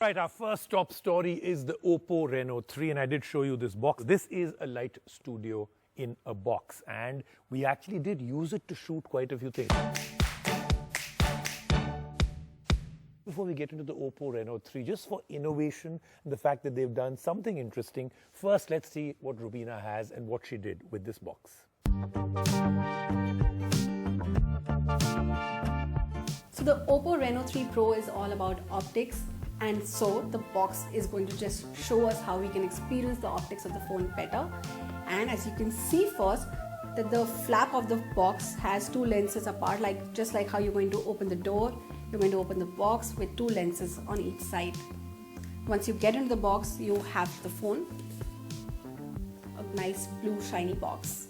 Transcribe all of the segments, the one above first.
Right, our first top story is the Oppo Reno 3, and I did show you this box. This is a light studio in a box, and we actually did use it to shoot quite a few things. Before we get into the Oppo Reno 3, just for innovation and the fact that they've done something interesting, first let's see what Rubina has and what she did with this box. So the Oppo Reno 3 Pro is all about optics, and so the box is going to just show us how we can experience the optics of the phone better. And as you can see first, that the flap of the box has two lenses apart, just like how you're going to open the door, you're going to open the box with two lenses on each side. Once you get into the box, you have the phone, a nice blue shiny box.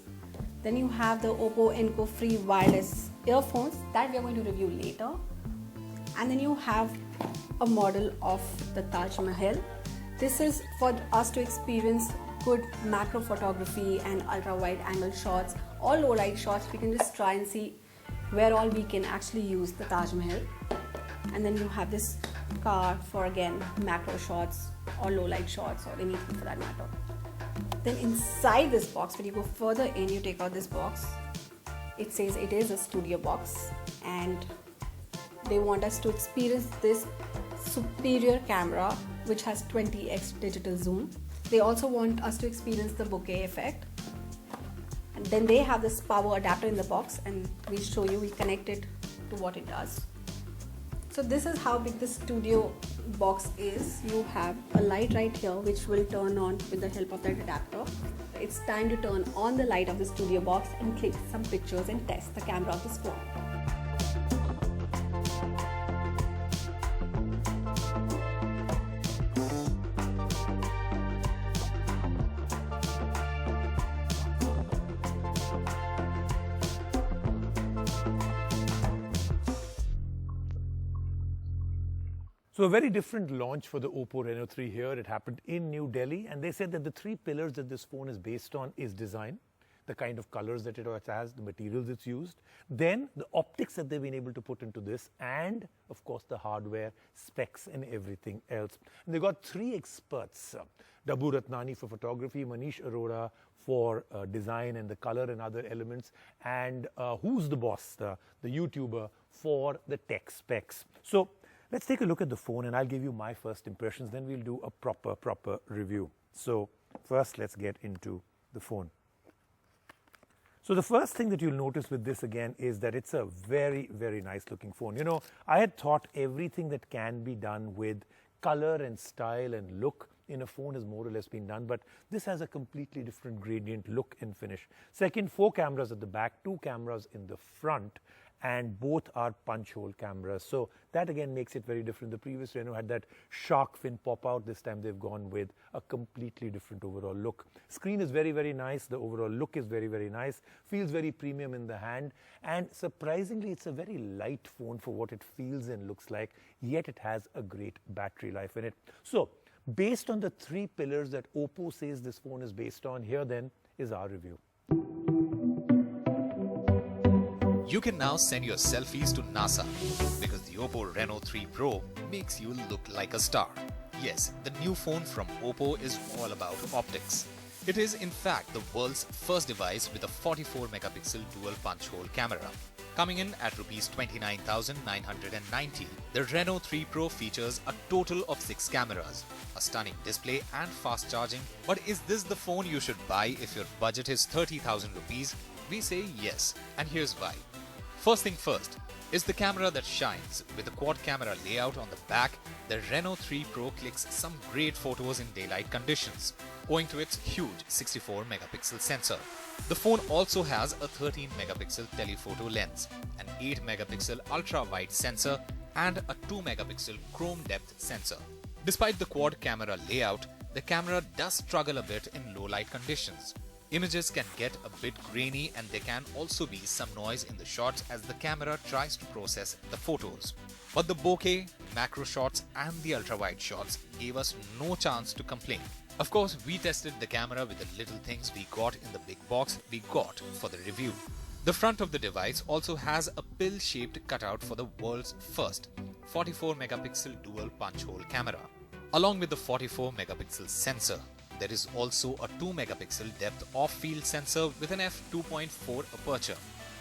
Then you have the Oppo Enco-free wireless earphones that we are going to review later. And then you have a model of the Taj Mahal. This is for us to experience good macro photography and ultra wide angle shots or low light shots. We can just try and see where all we can actually use the Taj Mahal. And then you have this car for again macro shots or low light shots or anything for that matter. Then inside this box, when you go further in, you take out this box. It says it is a studio box, and they want us to experience this superior camera which has 20x digital zoom. They also want us to experience the bokeh effect. And then they have this power adapter in the box, and we show you, we connect it to what it does. So this is how big the studio box is. You have a light right here which will turn on with the help of that adapter. It's time to turn on the light of the studio box and click some pictures and test the camera of this phone. So a very different launch for the Oppo Reno 3 here. It happened in New Delhi, and they said that the three pillars that this phone is based on is design, the kind of colors that it has, the materials it's used, then the optics that they've been able to put into this, and of course the hardware, specs and everything else. And they got three experts, Dabu Ratnani for photography, Manish Arora for design and the color and other elements, and Who's the Boss, the YouTuber, for the tech specs. So let's take a look at the phone, and I'll give you my first impressions, then we'll do a proper review. So first, let's get into the phone. So the first thing that you'll notice with this again is that it's a very, very nice looking phone. You know, I had thought everything that can be done with color and style and look in a phone has more or less been done, but this has a completely different gradient look and finish. Second, 4 cameras at the back, 2 cameras in the front, and both are punch hole cameras. So that again makes it very different. The previous Reno had that shark fin pop out. This time they've gone with a completely different overall look. Screen is very, very nice. The overall look is very, very nice. Feels very premium in the hand. And surprisingly, it's a very light phone for what it feels and looks like, yet it has a great battery life in it. So based on the 3 pillars that Oppo says this phone is based on, here then is our review. You can now send your selfies to NASA because the Oppo Reno 3 Pro makes you look like a star. Yes, the new phone from Oppo is all about optics. It is in fact the world's first device with a 44-megapixel dual punch-hole camera. Coming in at Rs 29,990, the Reno 3 Pro features a total of 6 cameras, a stunning display and fast charging. But is this the phone you should buy if your budget is 30,000 rupees? We say yes, and here's why. First thing first is the camera that shines. With the quad camera layout on the back, the Reno 3 Pro clicks some great photos in daylight conditions, owing to its huge 64-megapixel sensor. The phone also has a 13-megapixel telephoto lens, an 8-megapixel ultra-wide sensor, and a 2-megapixel chrome depth sensor. Despite the quad camera layout, the camera does struggle a bit in low-light conditions. Images can get a bit grainy, and there can also be some noise in the shots as the camera tries to process the photos. But the bokeh, macro shots and the ultra-wide shots gave us no chance to complain. Of course, we tested the camera with the little things we got in the big box we got for the review. The front of the device also has a pill-shaped cutout for the world's first 44-megapixel dual punch-hole camera. Along with the 44 megapixel sensor, there is also a 2 megapixel depth of field sensor with an f2.4 aperture.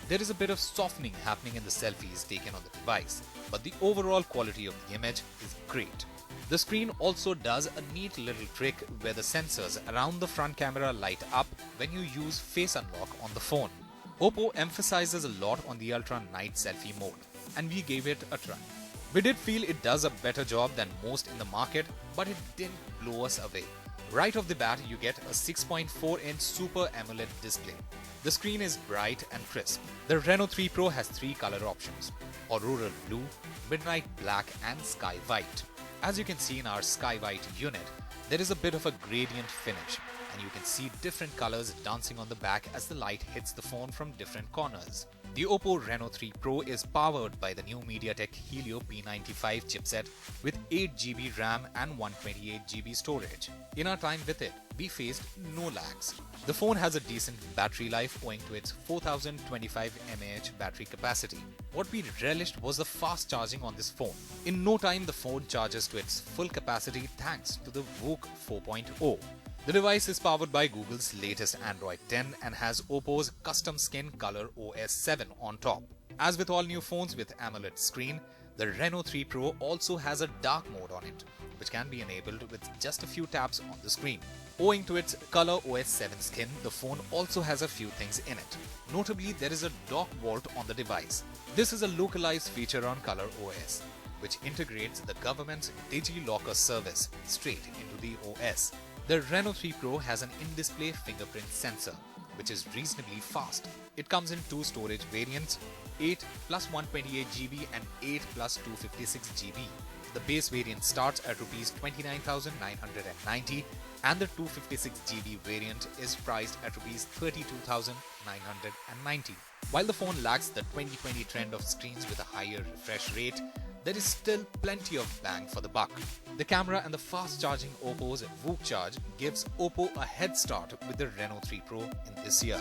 There is a bit of softening happening in the selfies taken on the device, but the overall quality of the image is great. The screen also does a neat little trick where the sensors around the front camera light up when you use Face Unlock on the phone. Oppo emphasizes a lot on the ultra night selfie mode, and we gave it a try. We did feel it does a better job than most in the market, but it didn't blow us away. Right off the bat, you get a 6.4-inch Super AMOLED display. The screen is bright and crisp. The Reno 3 Pro has 3 color options: Aurora Blue, Midnight Black and Sky White. As you can see in our Sky White unit, there is a bit of a gradient finish, and you can see different colors dancing on the back as the light hits the phone from different corners. The Oppo Reno 3 Pro is powered by the new MediaTek Helio P95 chipset with 8GB RAM and 128GB storage. In our time with it, we faced no lags. The phone has a decent battery life owing to its 4025 mAh battery capacity. What we relished was the fast charging on this phone. In no time, the phone charges to its full capacity thanks to the VOOC 4.0. The device is powered by Google's latest Android 10 and has Oppo's custom skin color OS 7 on top. As with all new phones with AMOLED screen, the Reno 3 Pro also has a dark mode on it, which can be enabled with just a few taps on the screen. Owing to its Color OS 7 skin, the phone also has a few things in it. Notably, there is a dock vault on the device. This is a localized feature on Color OS, which integrates the government's DigiLocker service straight into the OS. The Reno 3 Pro has an in-display fingerprint sensor, which is reasonably fast. It comes in 2 storage variants, 8 plus 128GB and 8 plus 256GB. The base variant starts at Rs 29,990 and the 256GB variant is priced at Rs 32,990. While the phone lacks the 2020 trend of screens with a higher refresh rate, there is still plenty of bang for the buck. The camera and the fast charging Oppo's VOOC Charge gives Oppo a head start with the Reno 3 Pro in this year.